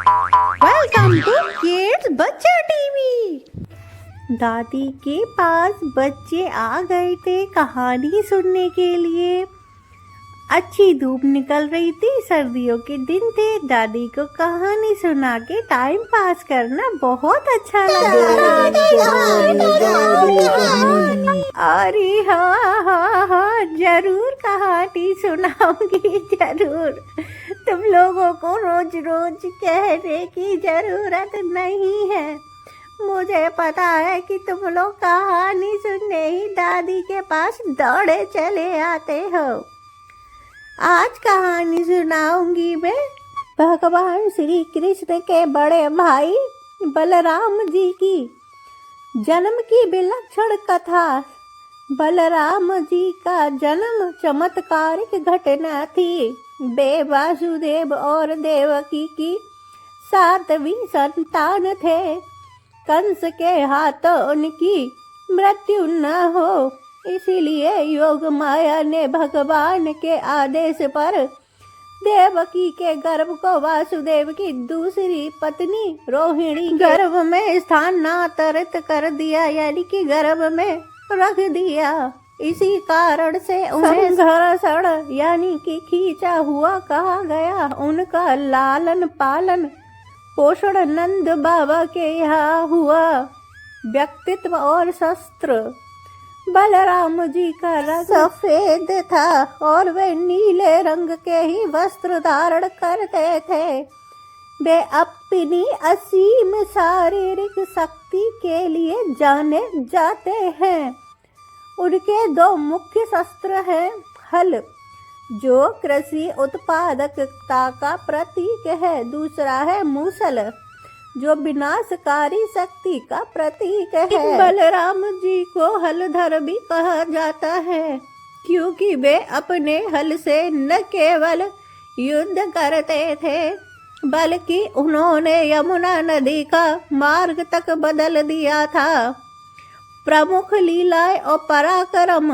Welcome to kids बच्चा TV. दादी के पास बच्चे आ गए थे कहानी सुनने के लिए। अच्छी धूप निकल रही थी, सर्दियों के दिन थे। दादी को कहानी सुना के टाइम पास करना बहुत अच्छा लगा। अरे हाँ, जरूर कहानी सुनाऊंगी, जरूर। तुम लोगों को रोज रोज कहने की जरूरत नहीं है। मुझे पता है कि तुम लोग कहानी सुनने ही दादी के पास दौड़े चले आते हो। आज कहानी सुनाऊंगी मैं भगवान श्री कृष्ण के बड़े भाई बलराम जी की जन्म की विलक्षण कथा। बलराम जी का जन्म चमत्कारिक घटना थी। वे वासुदेव और देवकी की 7वीं संतान थे। कंस के हाथों उनकी मृत्यु न हो, इसीलिए योग माया ने भगवान के आदेश पर देवकी के गर्भ को वासुदेव की दूसरी पत्नी रोहिणी गर्भ में स्थानांतरित कर दिया, यानी कि गर्भ में रख दिया। इसी कारण से उन्हें घरसड़ यानी कि खींचा हुआ कहा गया। उनका लालन पालन पोषण नंद बाबा के यहाँ हुआ। व्यक्तित्व और शस्त्र। बलराम जी का रंग सफेद था और वे नीले रंग के ही वस्त्र धारण करते थे। वे अपनी असीम शारीरिक शक्ति के लिए जाने जाते हैं। उनके 2 मुख्य शस्त्र हैं। हल, जो कृषि उत्पादकता का प्रतीक है। दूसरा है मूसल, जो विनाशकारी शक्ति का प्रतीक है। बलराम जी को हलधर भी कहा जाता है, क्योंकि वे अपने हल से न केवल युद्ध करते थे, बल्कि उन्होंने यमुना नदी का मार्ग तक बदल दिया था। प्रमुख लीलाएं और पराक्रम।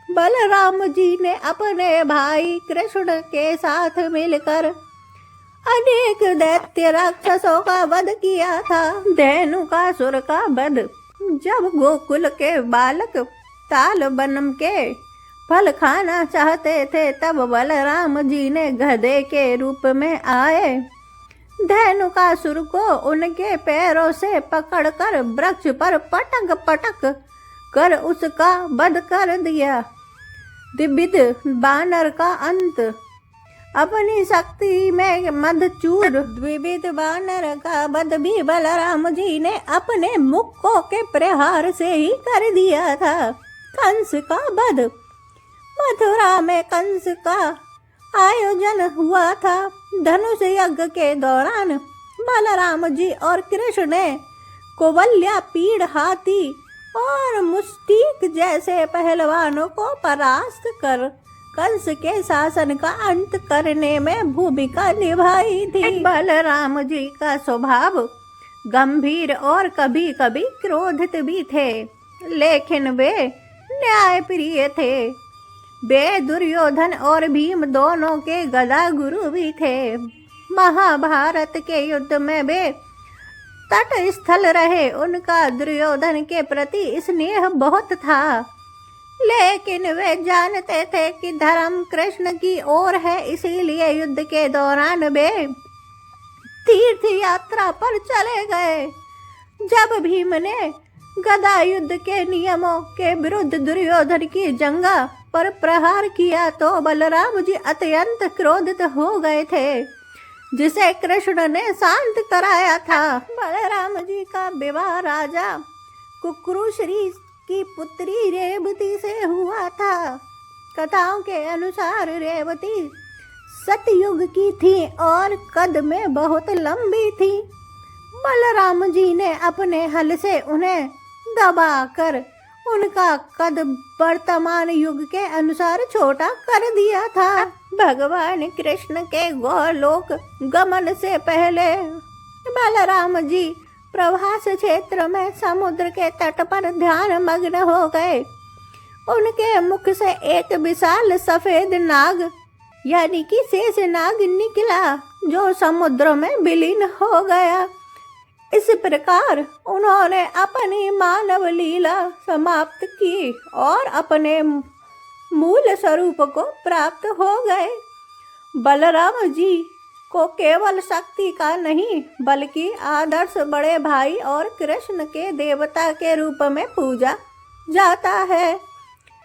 बलराम जी ने अपने भाई कृष्ण के साथ मिलकर अनेक दैत्य राक्षसों का वध किया था। धेनुकासुर का वध। जब गोकुल के बालक ताल बनम के फल खाना चाहते थे, तब बलराम जी ने गधे के रूप में आए धेनुकासुर को उनके पैरों से पकड़कर वृक्ष पर पटक पटक कर उसका वध कर दिया। द्विविध बानर का अंत। अपनी शक्ति में मदचूर द्विविध बानर का वध भी बलराम जी ने अपने मुक्कों के प्रहार से ही कर दिया था। कंस का वध। मथुरा में कंस का आयोजन हुआ था। धनुष यज्ञ के दौरान बलराम जी और कृष्ण ने कोवल्या, पीड़, हाथी और मुष्टिक जैसे पहलवानों को परास्त कर कंस के शासन का अंत करने में भूमिका निभाई थी। बलराम जी का स्वभाव गंभीर और कभी कभी क्रोधित भी थे, लेकिन वे न्यायप्रिय थे। वे दुर्योधन और भीम दोनों के गदा गुरु भी थे। महाभारत के युद्ध में वे तट स्थल रहे। उनका दुर्योधन के प्रति स्नेह बहुत था, लेकिन वे जानते थे कि धर्म कृष्ण की ओर है, इसीलिए युद्ध के दौरान वे तीर्थ यात्रा पर चले गए। जब भीम ने गदा युद्ध के नियमों के विरुद्ध दुर्योधन की जंगा पर प्रहार किया तो बलराम जी अत्यंत क्रोधित हो गए थे, जिसे कृष्ण ने शांत कराया था। बलराम जी का विवाह राजा कुक्रुश्री की पुत्री रेवती से हुआ था। कथाओं के अनुसार रेवती सतयुग की थी और कद में बहुत लंबी थी। बलराम जी ने अपने हल से उन्हें दबाकर उनका कद वर्तमान युग के अनुसार छोटा कर दिया था। भगवान कृष्ण के गोलोक गमन से पहले बलराम जी प्रवास क्षेत्र में समुद्र के तट पर ध्यान मग्न हो गए। उनके मुख से एक विशाल सफेद नाग यानी कि शेष नाग निकला। जो समुद्र में विलीन हो गया। इस प्रकार उन्होंने अपनी मानव लीला समाप्त की और अपने मूल स्वरूप को प्राप्त हो गए। बलराम जी को केवल शक्ति का नहीं बल्कि आदर्श बड़े भाई और कृष्ण के देवता के रूप में पूजा जाता है।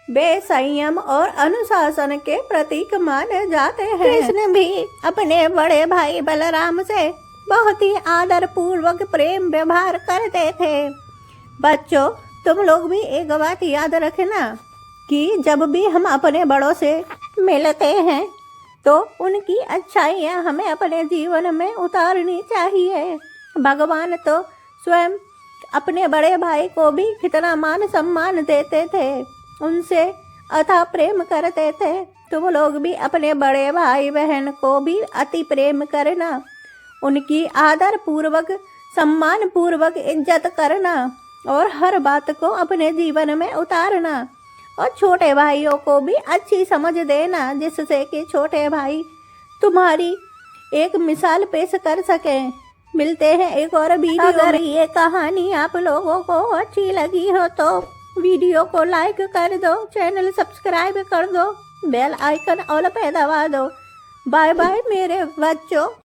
वे संयम और अनुशासन के प्रतीक माने जाते हैं। कृष्ण भी अपने बड़े भाई बलराम से बहुत ही आदर पूर्वक प्रेम व्यवहार करते थे। बच्चों, तुम लोग भी एक बात याद रखना कि जब भी हम अपने बड़ों से मिलते हैं तो उनकी अच्छाइयाँ हमें अपने जीवन में उतारनी चाहिए। भगवान तो स्वयं अपने बड़े भाई को भी कितना मान सम्मान देते थे, उनसे अथाह प्रेम करते थे। तुम लोग भी अपने बड़े भाई बहन को भी अति प्रेम करना, उनकी आदर पूर्वक सम्मान पूर्वक इज्जत करना और हर बात को अपने जीवन में उतारना। और छोटे भाइयों को भी अच्छी समझ देना, जिससे कि छोटे भाई तुम्हारी एक मिसाल पेश कर सकें। मिलते हैं एक और वीडियो। अगर ये कहानी आप लोगों को अच्छी लगी हो तो वीडियो को लाइक कर दो, चैनल सब्सक्राइब कर दो, बेल आइकन ऑल पे दबा दो। बाय बाय मेरे बच्चों।